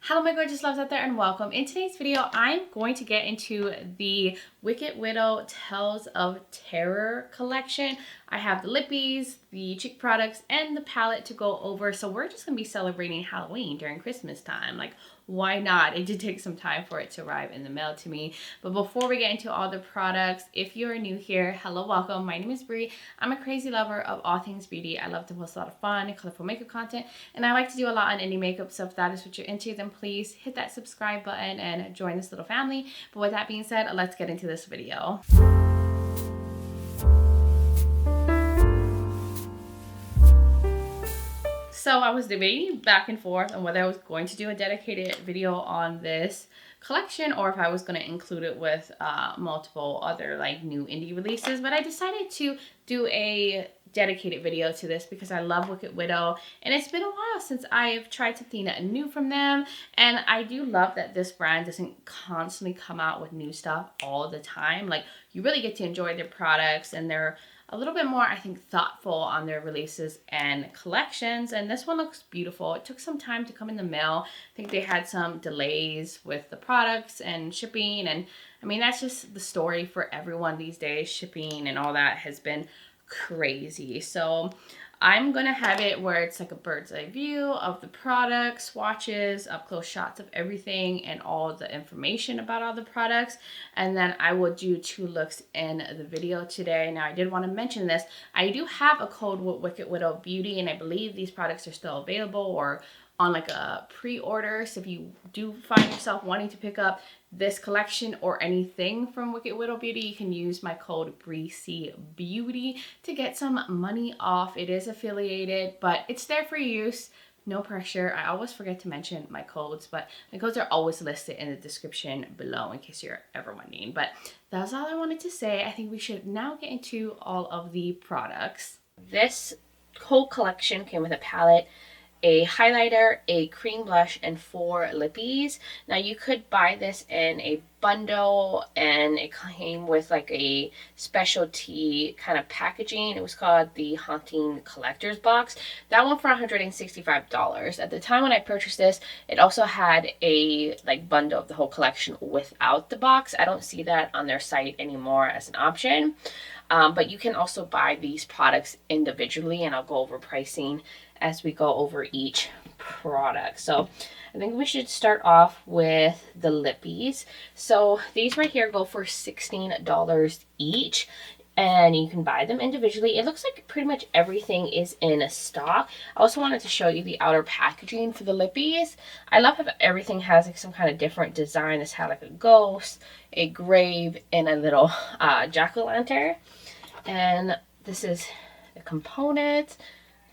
Hello my gorgeous loves out there and welcome. In today's video, I'm going to get into the Wicked Widow Tales of Terror collection. I have the lippies, the cheek products, and the palette to go over. So we're just going to be celebrating Halloween during Christmas time. Like, why not? It did take some time for it to arrive in the mail to me. But before we get into all the products, if you're new here, hello, welcome. My name is Bree. I'm a crazy lover of all things beauty. I love to post a lot of fun and colorful makeup content, and I like to do a lot on indie makeup. So if that is what you're into, then please hit that subscribe button and join this little family. But with that being said, let's get into this video. So I was debating back and forth on whether I was going to do a dedicated video on this collection or if I was going to include it with multiple other like new indie releases, but I decided to do a dedicated video to this because I love Wicked Widow and it's been a while since I've tried something new from them, and I do love that this brand doesn't constantly come out with new stuff all the time. Like, you really get to enjoy their products, and they're a little bit more, I think, thoughtful on their releases and collections. And this one looks beautiful. It took some time to come in the mail. I think they had some delays with the products and shipping, and I mean, that's just the story for everyone these days. Shipping and all that has been crazy. So I'm gonna have it where it's like a bird's eye view of the products, swatches, up close shots of everything, and all the information about all the products. And then I will do 2 looks in the video today. Now, I did want to mention this. I do have a code with Wicked Widow Beauty, and I believe these products are still available or on like a pre-order. So if you do find yourself wanting to pick up this collection or anything from Wicked Widow Beauty, you can use my code bricbeauty to get some money off. It is affiliated, but it's there for use. No pressure. I always forget to mention my codes, but my codes are always listed in the description below in case you're ever wondering. But that's all I wanted to say. I think we should now get into all of the products. This whole collection came with a palette, a highlighter, a cream blush, and 4 lippies. Now, you could buy this in a bundle, and it came with like a specialty kind of packaging. It was called the Haunting Collector's Box. That one for $165. At the time when I purchased this, it also had a like bundle of the whole collection without the box. I don't see that on their site anymore as an option. But you can also buy these products individually, and I'll go over pricing as we go over each product. So I think we should start off with the lippies. So these right here go for $16 each, and you can buy them individually. It looks like pretty much everything is in stock. I also wanted to show you the outer packaging for the lippies. I love how everything has like some kind of different design. This had like a ghost, a grave, and a little jack-o'-lantern. And this is the component.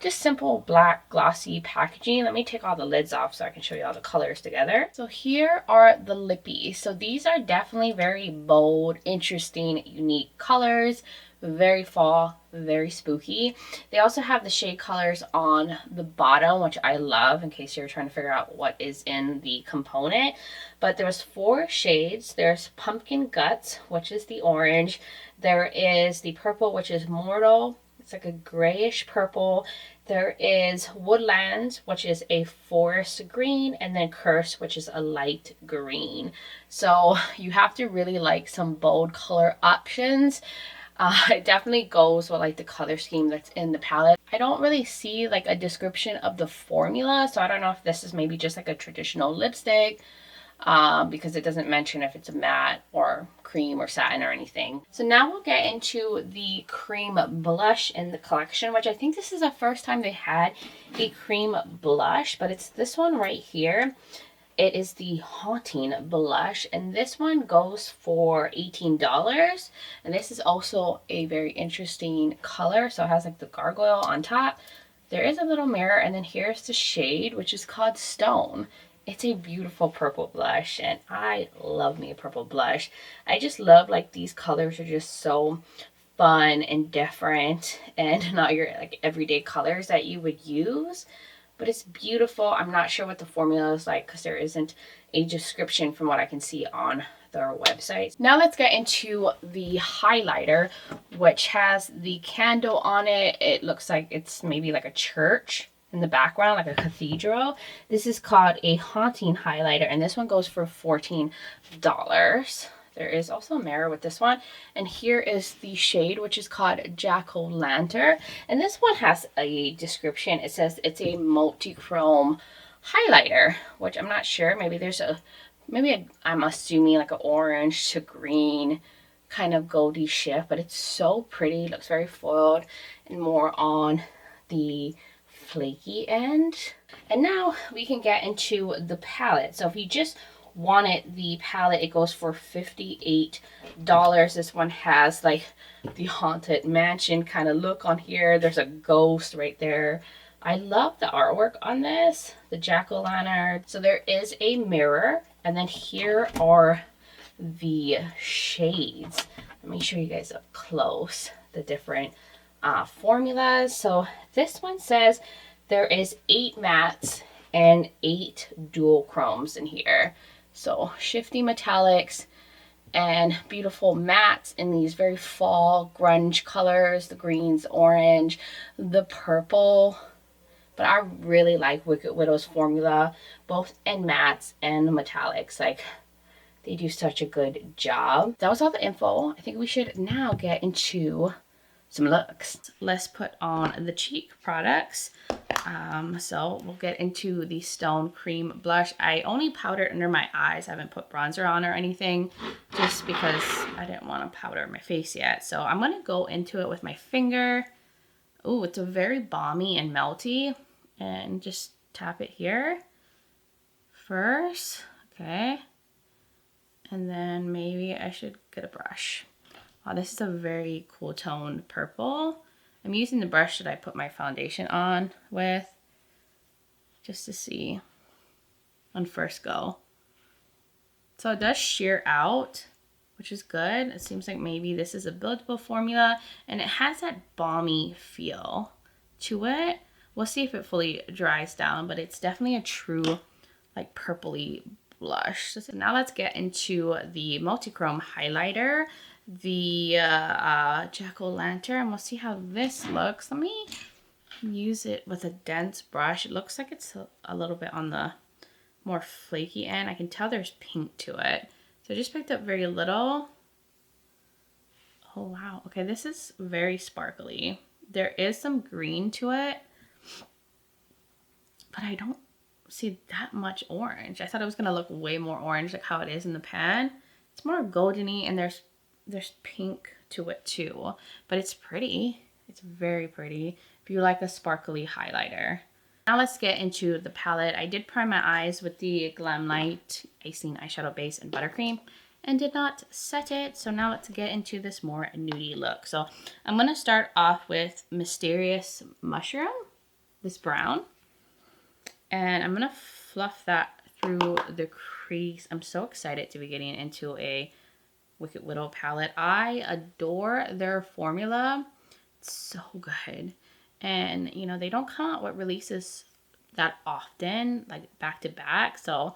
Just simple black glossy packaging. Let me take all the lids off so I can show you all the colors together. So here are the lippies. So these are definitely very bold, interesting, unique colors. Very fall, very spooky. They also have the shade colors on the bottom, which I love in case you're trying to figure out what is in the component. But there's 4 shades. There's Pumpkin Guts, which is the orange. There is the purple, which is Mortal. It's like a grayish purple. There is Woodlands, which is a forest green, and then Curse, which is a light green. So you have to really like some bold color options. It definitely goes with like the color scheme that's in the palette. I don't really see like a description of the formula, so I don't know if this is maybe just like a traditional lipstick, because it doesn't mention if it's a matte or cream or satin or anything. So now we'll get into the cream blush in the collection, which I think this is the first time they had a cream blush, but it's this one right here. It is the Haunting blush, and this one goes for $18. And this is also a very interesting color. So it has like the gargoyle on top. There is a little mirror, and then here's the shade, which is called Stone. It's a beautiful purple blush, and I love me a purple blush. I just love like these colors are just so fun and different and not your like everyday colors that you would use. But it's beautiful. I'm not sure what the formula is like because there isn't a description from what I can see on their website. Now let's get into the highlighter, which has the candle on it. It looks like it's maybe like a church in the background, like a cathedral. This is called a Haunting Highlighter, and this one goes for $14. There is also a mirror with this one. And here is the shade, which is called Jack-O-Lantern. And this one has a description. It says it's a multi-chrome highlighter, which I'm not sure. Maybe there's I'm assuming like an orange to green kind of goldy shift, but it's so pretty. It looks very foiled and more on the flaky end. And now we can get into the palette. So if you just wanted the palette, it goes for $58. This one has like the Haunted Mansion kind of look on here. There's a ghost right there. I love the artwork on this, the jack-o'-lantern. So there is a mirror, and then here are the shades. Let me show you guys up close the different formulas. So this one says there is 8 mattes and 8 dual chromes in here. So shifty metallics and beautiful mattes in these very fall grunge colors, the greens, orange, the purple. But I really like Wicked Widow's formula, both in mattes and metallics. Like, they do such a good job. That was all the info. I think we should now get into some looks. Let's put on the cheek products. So we'll get into the Stone Cream Blush. I only powdered under my eyes. I haven't put bronzer on or anything just because I didn't want to powder my face yet. So I'm going to go into it with my finger. Oh, it's a very balmy and melty. And just tap it here first. Okay. And then maybe I should get a brush. Wow, this is a very cool tone purple. I'm using the brush that I put my foundation on with just to see on first go. So it does sheer out, which is good. It seems like maybe this is a buildable formula, and it has that balmy feel to it. We'll see if it fully dries down, but it's definitely a true like purpley blush. So now let's get into the multi-chrome highlighter, the Jack-O-Lantern, and we'll see how this looks. Let me use it with a dense brush. It looks like it's a little bit on the more flaky end. I can tell there's pink to it. So I just picked up very little. Oh wow, okay, this is very sparkly. There is some green to it, but I don't see that much orange. I thought it was gonna look way more orange like how it is in the pan. It's more goldeny, and there's pink to it too, but it's pretty. It's very pretty if you like a sparkly highlighter. Now let's get into the palette. I did prime my eyes with the Glamlite Icing Eyeshadow Base in Buttercream and did not set it. So now let's get into this more nudie look. So I'm gonna start off with Mysterious Mushroom, this brown. And I'm gonna fluff that through the crease. I'm so excited to be getting into a Wicked Widow palette. I adore their formula. It's so good. And, you know, they don't come out with releases that often, like back to back. So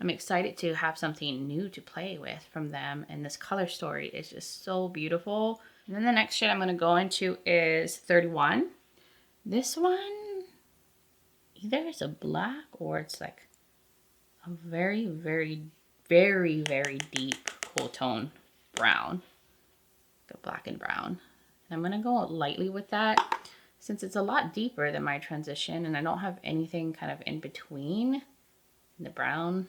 I'm excited to have something new to play with from them. And this color story is just so beautiful. And then the next shade I'm going to go into is 31. This one, either it's a black or it's like a very, very, very, very deep cool tone brown. The black and brown. And I'm going to go lightly with that since it's a lot deeper than my transition and I don't have anything kind of in between in the brown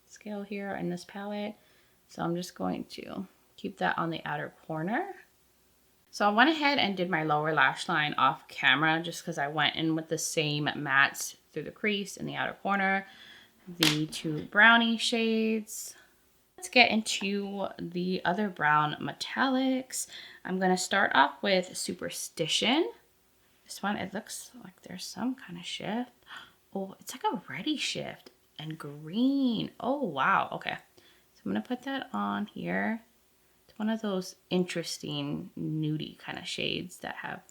scale here in this palette. So I'm just going to keep that on the outer corner. So I went ahead and did my lower lash line off camera just because I went in with the same mattes through the crease in the outer corner. The two brownie shades. Let's get into the other brown metallics. I'm going to start off with Superstition. This one, it looks like there's some kind of shift. Oh, it's like a reddy shift and green. Oh, wow. Okay. So I'm going to put that on here. It's one of those interesting nudie kind of shades that have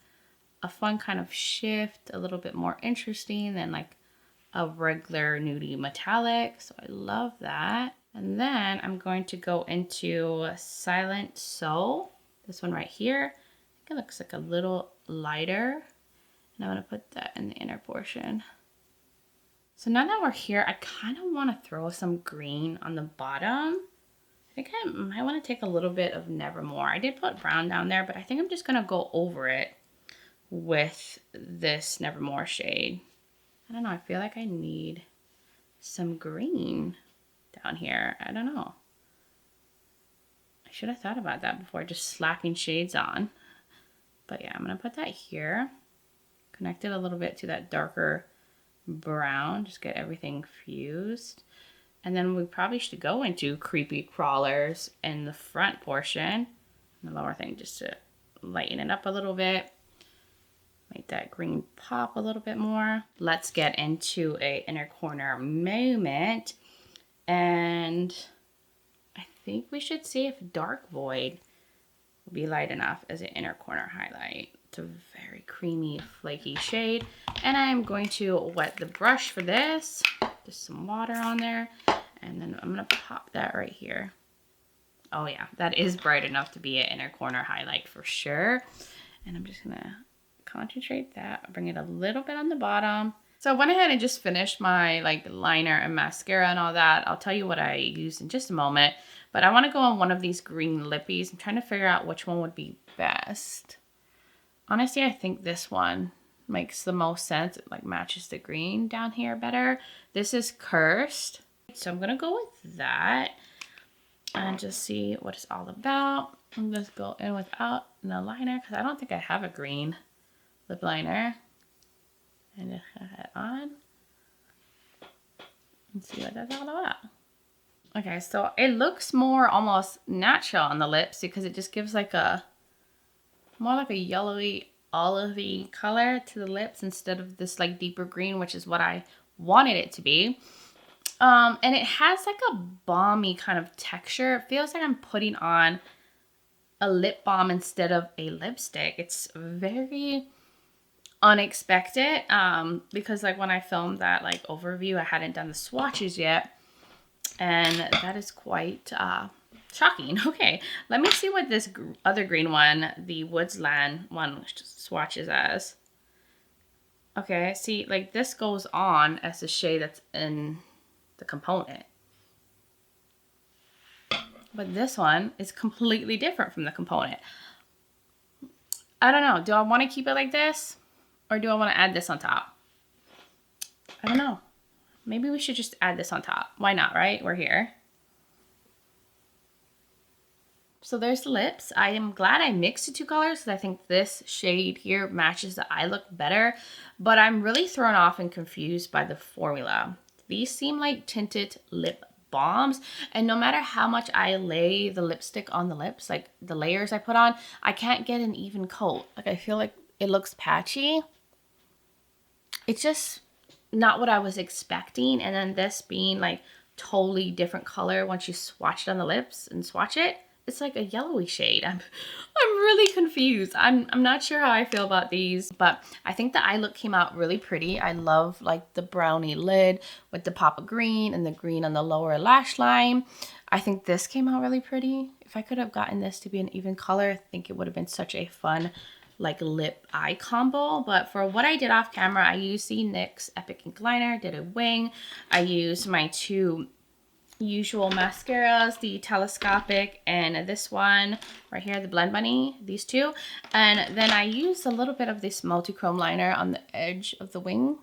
a fun kind of shift, a little bit more interesting than like a regular nudie metallic. So I love that. And then I'm going to go into Silent Soul. This one right here. I think it looks like a little lighter. And I'm going to put that in the inner portion. So now that we're here, I kind of want to throw some green on the bottom. I think I might want to take a little bit of Nevermore. I did put brown down there, but I think I'm just going to go over it with this Nevermore shade. I don't know. I feel like I need some green down here. I don't know. I should have thought about that before just slapping shades on. But yeah, I'm going to put that here. Connect it a little bit to that darker brown. Just get everything fused. And then we probably should go into Creepy Crawlers in the front portion. The lower thing just to lighten it up a little bit. Make that green pop a little bit more. Let's get into a inner corner moment. And I think we should see if Dark Void will be light enough as an inner corner highlight. It's a very creamy, flaky shade. And I'm going to wet the brush for this. Just some water on there. And then I'm going to pop that right here. Oh yeah, that is bright enough to be an inner corner highlight for sure. And I'm just going to concentrate that. Bring it a little bit on the bottom. So I went ahead and just finished my like liner and mascara and all that. I'll tell you what I used in just a moment. But I want to go on one of these green lippies. I'm trying to figure out which one would be best. Honestly, I think this one makes the most sense. It like matches the green down here better. This is Cursed. So I'm going to go with that and just see what it's all about. I'm just go in without the liner because I don't think I have a green lip liner. And just put that on and see what that's all about. Okay, so it looks more almost natural on the lips because it just gives like a more like a yellowy olivey color to the lips instead of this like deeper green, which is what I wanted it to be. And it has like a balmy kind of texture. It feels like I'm putting on a lip balm instead of a lipstick. It's very unexpected because like when I filmed that like overview, I hadn't done the swatches yet. And that is quite shocking. Okay, let me see what this other green one, the Woodsland one, swatches as. Okay, see, like this goes on as the shade that's in the component. But this one is completely different from the component. I don't know. Do I want to keep it like this? Or do I want to add this on top? I don't know. Maybe we should just add this on top. Why not, right? We're here. So there's the lips. I am glad I mixed the two colors because I think this shade here matches the eye look better. But I'm really thrown off and confused by the formula. These seem like tinted lip balms. And no matter how much I lay the lipstick on the lips, like the layers I put on, I can't get an even coat. Like I feel like it looks patchy. It's just not what I was expecting. And then this being like totally different color once you swatch it on the lips and swatch it, it's like a yellowy shade. I'm really confused. I'm not sure how I feel about these, but I think the eye look came out really pretty. I love like the brownie lid with the pop of green and the green on the lower lash line. I think this came out really pretty. If I could have gotten this to be an even color, I think it would have been such a fun like lip eye combo. But for what I did off camera, I used the NYX Epic Ink Liner, did a wing. I used my two usual mascaras, the Telescopic and this one right here, the Blend Bunny, these two. And then I used a little bit of this multi-chrome liner on the edge of the wing,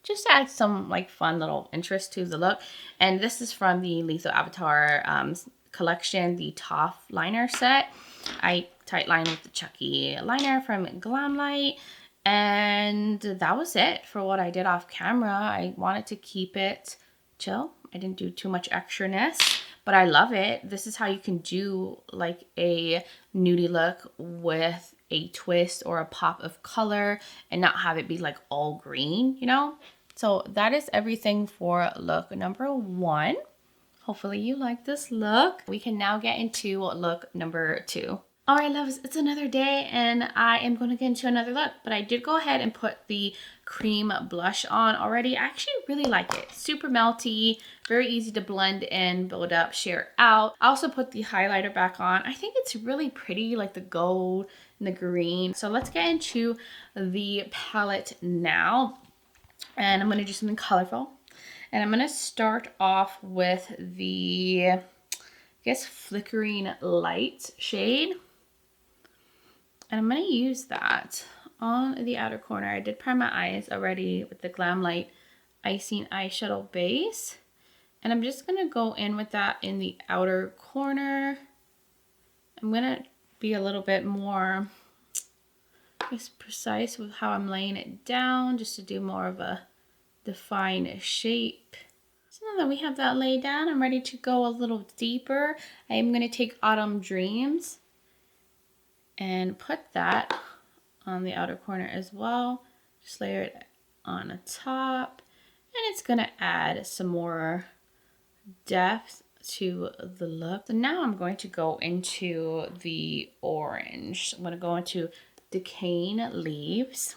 just to add some like fun little interest to the look. And this is from the Lethal Avatar collection, the Toff liner set. I tight line with the Chucky liner from Glamlight. And that was it for what I did off camera. I wanted to keep it chill. I didn't do too much extraness, but I love it. This is how you can do like a nudie look with a twist or a pop of color and not have it be like all green, you know? So that is everything for look number 1. Hopefully you like this look. We can now get into look number 2. All right, loves, it's another day and I am going to get into another look, but I did go ahead and put the cream blush on already. I actually really like it. Super melty, very easy to blend in, build up, share out. I also put the highlighter back on. I think it's really pretty, like the gold and the green. So let's get into the palette now. And I'm going to do something colorful. And I'm going to start off with the, I guess, Flickering Light shade. And I'm going to use that on the outer corner. I did prime my eyes already with the Glam Light Icing Eyeshadow Base. And I'm just going to go in with that in the outer corner. I'm going to be a little bit more, I guess, precise with how I'm laying it down, just to do more of a defined shape. So now that we have that laid down, I'm ready to go a little deeper. I am going to take Autumn Dreams and put that on the outer corner as well. Just layer it on the top, and it's gonna add some more depth to the look. So now I'm going to go into the orange. I'm gonna go into Decaying Leaves,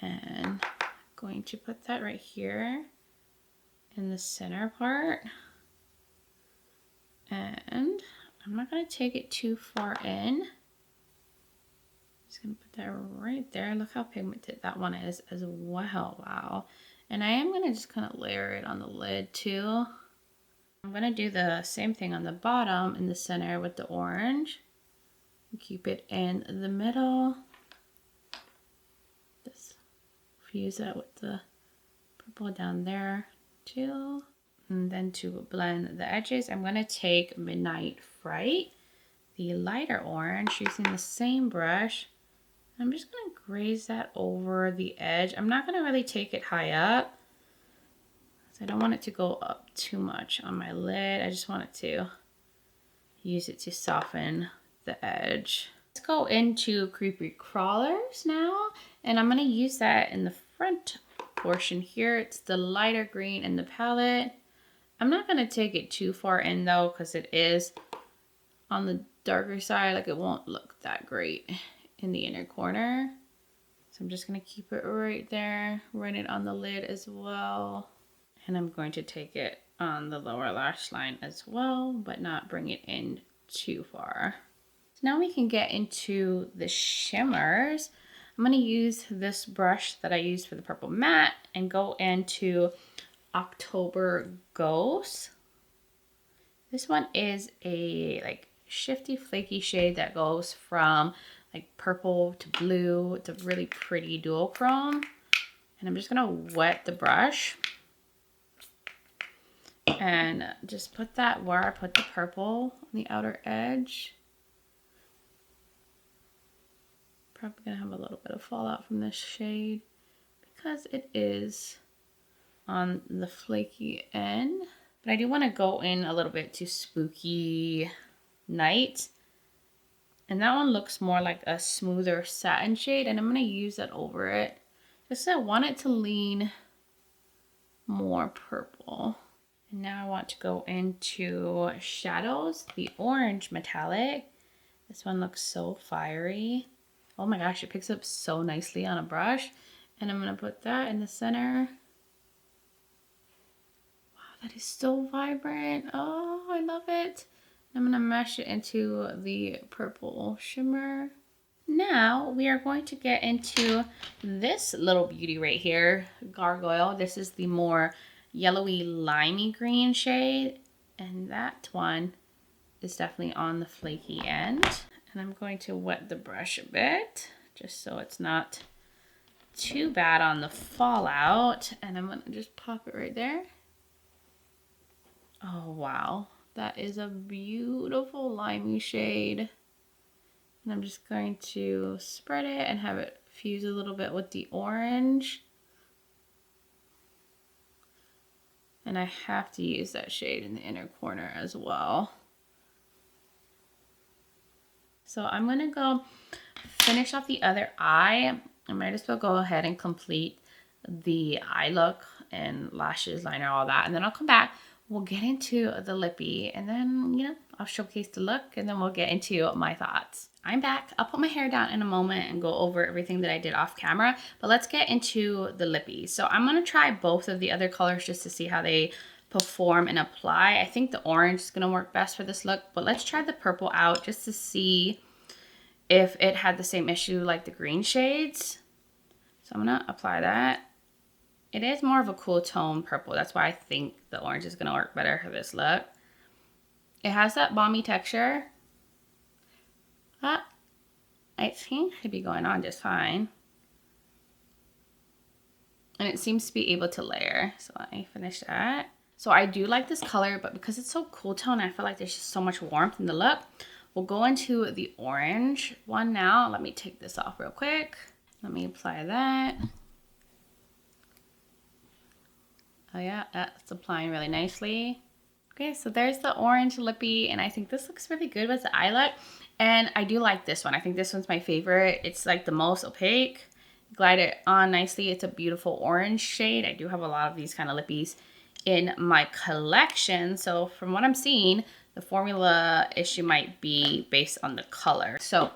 and I'm going to put that right here in the center part. And I'm not going to take it too far in. Just going to put that right there. Look how pigmented that one is as well. Wow. And I am going to just kind of layer it on the lid too. I'm going to do the same thing on the bottom in the center with the orange. Keep it in the middle. Just fuse that with the purple down there too. And then to blend the edges, I'm going to take Midnight Fright, the lighter orange, using the same brush. I'm just going to graze that over the edge. I'm not going to really take it high up, because I don't want it to go up too much on my lid. I just want it to use it to soften the edge. Let's go into Creepy Crawlers now, and I'm going to use that in the front portion here. It's the lighter green in the palette. I'm not going to take it too far in though, because it is on the darker side. Like, it won't look that great in the inner corner. So I'm just going to keep it right there. Run it on the lid as well. And I'm going to take it on the lower lash line as well, but not bring it in too far. So now we can get into the shimmers. I'm going to use this brush that I used for the purple matte and go into October Ghost. This one is a like shifty flaky shade that goes from like purple to blue. It's a really pretty duochrome, and I'm just gonna wet the brush and just put that where I put the purple on the outer edge. Probably gonna have a little bit of fallout from this shade because it is on the flaky end. But I do want to go in a little bit to Spooky Night. And that one looks more like a smoother satin shade. And I'm going to use that over it. Just I want it to lean more purple. And now I want to go into shadows. The orange metallic. This one looks so fiery. Oh my gosh, it picks up so nicely on a brush. And I'm going to put that in the center. That is so vibrant. Oh, I love it. I'm going to mesh it into the purple shimmer. Now we are going to get into this little beauty right here, Gargoyle. This is the more yellowy limey green shade. And that one is definitely on the flaky end. And I'm going to wet the brush a bit, just so it's not too bad on the fallout. And I'm going to just pop it right there. Oh, wow. That is a beautiful limey shade. And I'm just going to spread it and have it fuse a little bit with the orange. And I have to use that shade in the inner corner as well. So I'm going to go finish off the other eye. I might as well go ahead and complete the eye look and lashes, liner, all that. And then I'll come back we'll get into the lippy, and then, you know, I'll showcase the look, and then we'll get into my thoughts. I'm back. I'll put my hair down in a moment and go over everything that I did off camera, but let's get into the lippy. So I'm going to try both of the other colors just to see how they perform and apply. I think the orange is going to work best for this look, but let's try the purple out just to see if it had the same issue like the green shades. So I'm going to apply that. It is more of a cool tone purple. That's why I think the orange is going to work better for this look. It has that balmy texture. I think it should be going on just fine. And it seems to be able to layer. So let me finish that. So I do like this color, but because it's so cool tone, I feel like there's just so much warmth in the look. We'll go into the orange one now. Let me take this off real quick. Let me apply that. Oh yeah, that's applying really nicely. Okay, so there's the orange lippy, and I think this looks really good with the eye look. And I do like this one. I think this one's my favorite. It's like the most opaque. Glide it on nicely. It's a beautiful orange shade. I do have a lot of these kind of lippies in my collection. So from what I'm seeing, the formula issue might be based on the color. So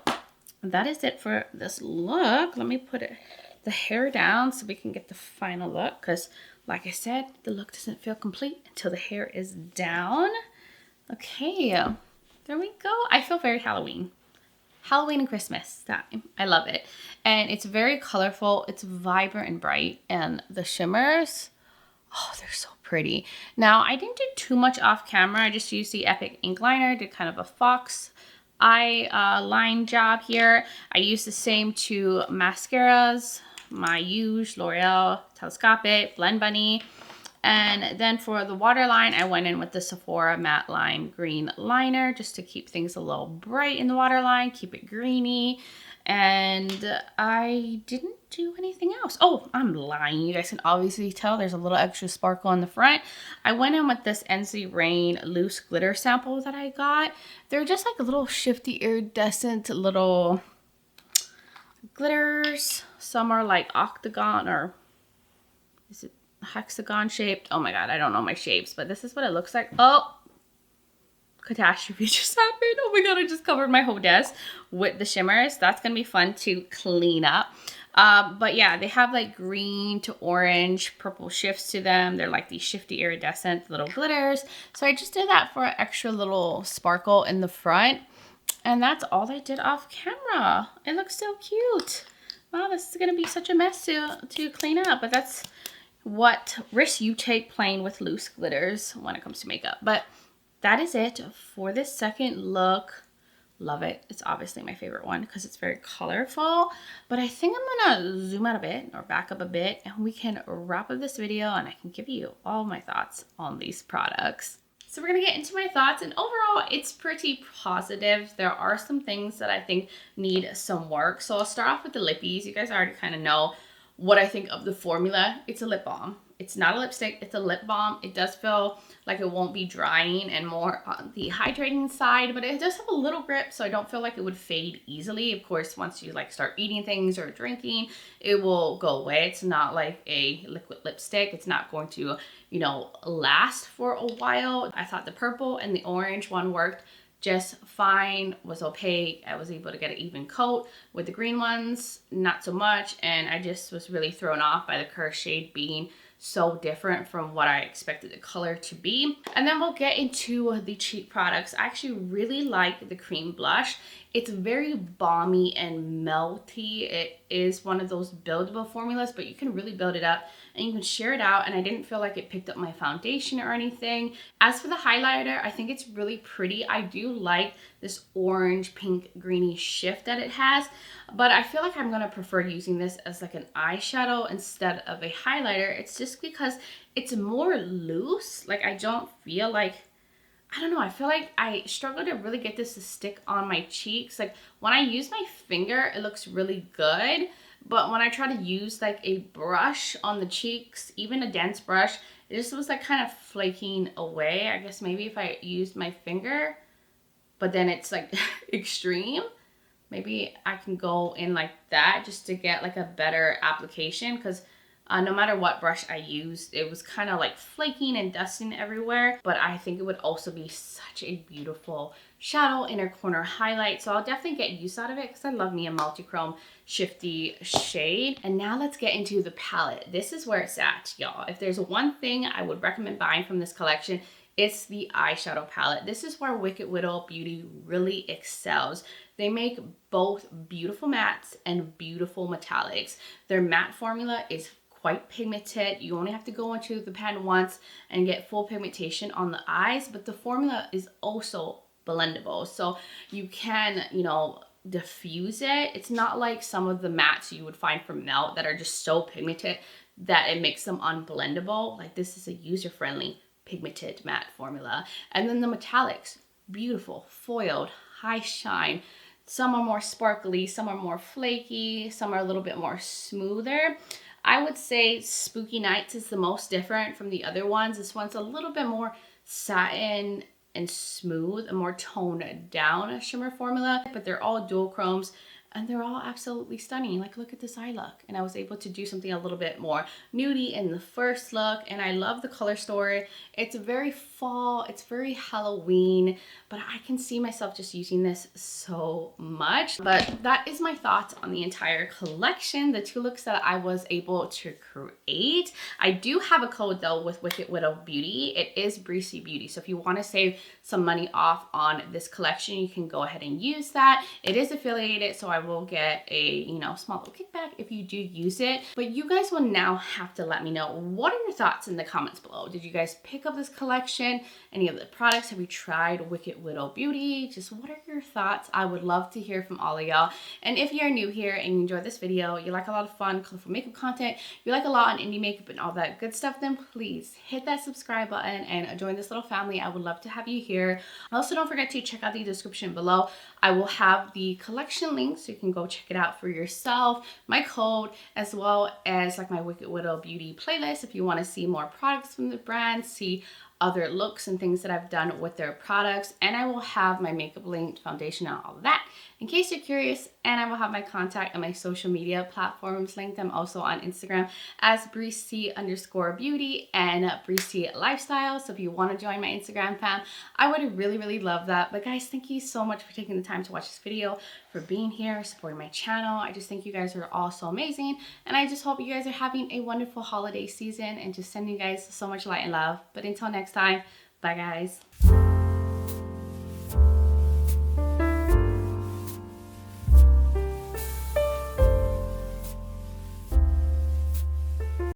that is it for this look. Let me put the hair down so we can get the final look, because like I said, the look doesn't feel complete until the hair is down. Okay, there we go. I feel very Halloween and Christmas time. I love it. And it's very colorful. It's vibrant and bright. And the shimmers, oh, they're so pretty. Now, I didn't do too much off camera. I just used the Epic ink liner, did kind of a fox eye line job here. I used the same two mascaras, my usual L'Oreal Telescopic, Blend Bunny. And then for the waterline, I went in with the Sephora Matte Lime Green Liner just to keep things a little bright in the waterline, keep it greeny. And I didn't do anything else. Oh, I'm lying. You guys can obviously tell there's a little extra sparkle in the front. I went in with this Ensley Reign loose glitter sample that I got. They're just like a little shifty, iridescent little glitters. Some are like octagon, or is it hexagon shaped? Oh my god, I don't know my shapes, but this is what it looks like. Oh, catastrophe just happened. Oh my god, I just covered my whole desk with the shimmers. That's gonna be fun to clean up. But yeah, they have like green to orange, purple shifts to them. They're like these shifty iridescent little glitters. So I just did that for an extra little sparkle in the front. And that's all I did off camera. It looks so cute. Wow, this is gonna be such a mess to clean up, but that's what risks you take playing with loose glitters when it comes to makeup. But that is it for this second look. Love it. It's obviously my favorite one because it's very colorful. But I think I'm gonna zoom out a bit or back up a bit, and we can wrap up this video and I can give you all my thoughts on these products. So we're gonna get into my thoughts, and overall it's pretty positive. There are some things that I think need some work. So I'll start off with the lippies. You guys already kind of know what I think of the formula. It's a lip balm. It's not a lipstick, it's a lip balm. It does feel like it won't be drying and more on the hydrating side, but it does have a little grip, so I don't feel like it would fade easily. Of course, once you like start eating things or drinking, it will go away. It's not like a liquid lipstick. It's not going to, you know, last for a while. I thought the purple and the orange one worked just fine, was opaque. I was able to get an even coat. With the green ones, not so much, and I just was really thrown off by the Curse shade being so different from what I expected the color to be. And then we'll get into the cheek products. I actually really like the cream blush. It's very balmy and melty. It is one of those buildable formulas, but you can really build it up and you can share it out, and I didn't feel like it picked up my foundation or anything. As for the highlighter, I think it's really pretty. I do like this orange, pink, greeny shift that it has, but I feel like I'm gonna prefer using this as like an eyeshadow instead of a highlighter. It's just because it's more loose. Like I don't feel like, I don't know, I feel like I struggle to really get this to stick on my cheeks. Like when I use my finger, it looks really good. But when I try to use like a brush on the cheeks, even a dense brush, it just was like kind of flaking away. I guess maybe if I used my finger, but then it's like extreme, maybe I can go in like that just to get like a better application. Because No matter what brush I used, it was kind of like flaking and dusting everywhere, but I think it would also be such a beautiful shadow inner corner highlight. So I'll definitely get use out of it because I love me a multi-chrome shifty shade. And now let's get into the palette. This is where it's at, y'all. If there's one thing I would recommend buying from this collection, it's the eyeshadow palette. This is where Wicked Widow Beauty really excels. They make both beautiful mattes and beautiful metallics. Their matte formula is quite pigmented. You only have to go into the pan once and get full pigmentation on the eyes, but the formula is also blendable. So you can, you know, diffuse it. It's not like some of the mattes you would find from Melt that are just so pigmented that it makes them unblendable. Like this is a user-friendly pigmented matte formula. And then the metallics, beautiful, foiled, high shine. Some are more sparkly, some are more flaky, some are a little bit more smoother. I would say Spooky Nights is the most different from the other ones. This one's a little bit more satin and smooth, a more toned down shimmer formula, but they're all dual chromes and they're all absolutely stunning. Like, look at this eye look. And I was able to do something a little bit more nudie in the first look, and I love the color story. It's very fall, it's very Halloween, but I can see myself just using this so much. But that is my thoughts on the entire collection, the two looks that I was able to create. I do have a code though with Wicked Widow Beauty. It is bricbeauty. So if you want to save some money off on this collection, you can go ahead and use that. It is affiliated, so I will get a, you know, small little kickback if you do use it. But you guys will now have to let me know, what are your thoughts in the comments below? Did you guys pick up this collection? Any of the products? Have you tried Wicked Widow Beauty? Just what are your thoughts? I would love to hear from all of y'all. And if you're new here and you enjoyed this video, you like a lot of fun, colorful makeup content, you like a lot on indie makeup and all that good stuff, then please hit that subscribe button and join this little family. I would love to have you here. Also, don't forget to check out the description below. I will have the collection links so you can go check it out for yourself, my code, as well as like my Wicked Widow Beauty playlist if you want to see more products from the brand, see other looks and things that I've done with their products. And I will have my makeup linked, foundation, and all of that in case you're curious. And I will have my contact and my social media platforms linked. I'm also on Instagram as brici_beauty and brici lifestyle. So if you want to join my Instagram fam, I would really, really love that. But guys, thank you so much for taking the time to watch this video, for being here, supporting my channel. I just think you guys are all so amazing. And I just hope you guys are having a wonderful holiday season, and just sending you guys so much light and love. But until next time, bye guys.